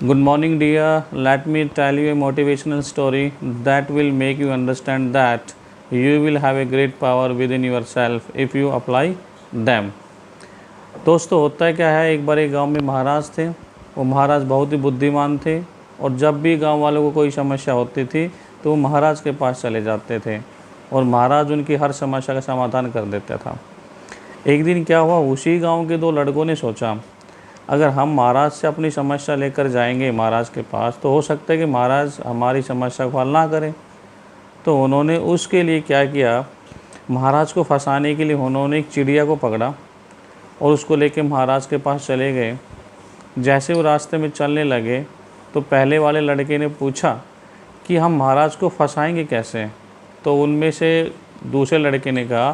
Good morning, dear. Let me tell you a motivational story that will make you understand that you will have a great power within yourself if you apply them. दोस्तों, होता है क्या है, एक बार एक गांव में महाराज थे। वो महाराज बहुत ही बुद्धिमान थे और जब भी गांव वालों को कोई समस्या होती थी तो वो महाराज के पास चले जाते थे और महाराज उनकी हर समस्या का समाधान कर देता था। एक दिन क्या हुआ, उसी गांव के दो लड़कों ने सोचा, अगर हम महाराज से अपनी समस्या लेकर जाएंगे महाराज के पास तो हो सकता है कि महाराज हमारी समस्या को हल ना करें। तो उन्होंने उसके लिए क्या किया, महाराज को फंसाने के लिए उन्होंने एक चिड़िया को पकड़ा और उसको लेके महाराज के पास चले गए। जैसे वो रास्ते में चलने लगे तो पहले वाले लड़के ने पूछा कि हम महाराज को फंसाएंगे कैसे। तो उनमें से दूसरे लड़के ने कहा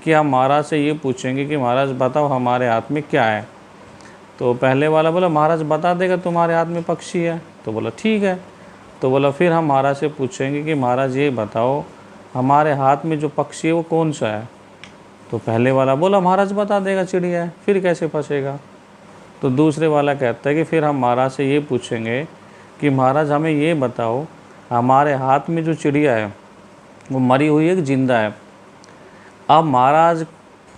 कि हम महाराज से ये पूछेंगे कि महाराज बताओ हमारे हाथ में क्या है। तो पहले वाला बोला महाराज बता देगा तुम्हारे हाथ में पक्षी है। तो बोला ठीक है। तो बोला फिर हम महाराज से पूछेंगे कि महाराज ये बताओ हमारे हाथ में जो पक्षी है वो कौन सा है। तो पहले वाला बोला महाराज बता देगा चिड़िया है, फिर कैसे फंसेगा। तो दूसरे वाला कहता है कि फिर हम महाराज से ये पूछेंगे कि महाराज हमें ये बताओ हमारे हाथ में जो चिड़िया है वो मरी हुई है कि जिंदा है। अब महाराज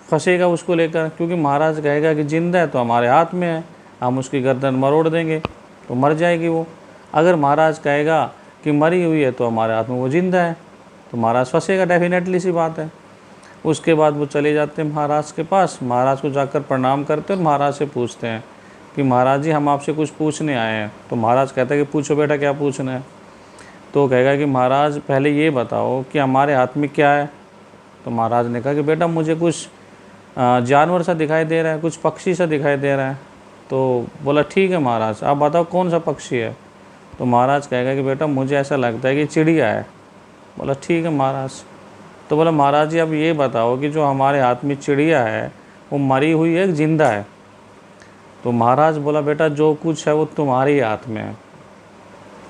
फंसेगा उसको लेकर, क्योंकि महाराज कहेगा कि जिंदा है तो हमारे हाथ में है, हम उसकी गर्दन मरोड़ देंगे तो मर जाएगी वो। अगर महाराज कहेगा कि मरी हुई है तो हमारे हाथ में वो जिंदा है तो महाराज फंसेगा, डेफिनेटली सी बात है। उसके बाद वो चले जाते हैं महाराज के पास, महाराज को जाकर प्रणाम करते हैं और महाराज से पूछते हैं कि महाराज जी हम आपसे कुछ पूछने आए हैं। तो महाराज कहता है कि पूछो बेटा क्या पूछना है। तो कहेगा कि महाराज पहले ये बताओ कि हमारे हाथ में क्या है। तो महाराज ने कहा कि बेटा मुझे कुछ जानवर सा दिखाई दे रहा है, कुछ पक्षी सा दिखाई दे रहा है। तो बोला ठीक है महाराज आप बताओ कौन सा पक्षी है। तो महाराज कहेगा कि बेटा मुझे ऐसा लगता है कि चिड़िया है। बोला ठीक है महाराज। तो बोला महाराज जी अब ये बताओ कि जो हमारे हाथ में चिड़िया है वो मरी हुई है कि जिंदा है। तो महाराज बोला बेटा जो कुछ है वो तुम्हारे ही हाथ में है।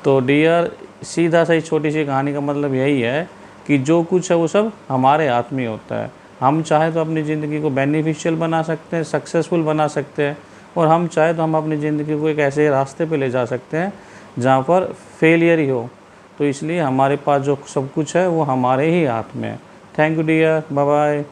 तो डियर सीधा सा ही छोटी सी कहानी का मतलब यही है कि जो कुछ है वो सब हमारे हाथ में होता है। हम चाहे तो अपनी ज़िंदगी को बेनिफिशियल बना सकते हैं, सक्सेसफुल बना सकते हैं, और हम चाहे तो हम अपनी ज़िंदगी को एक ऐसे रास्ते पे ले जा सकते हैं जहाँ पर फेलियर ही हो। तो इसलिए हमारे पास जो सब कुछ है वो हमारे ही हाथ में है। Thank you dear, bye bye.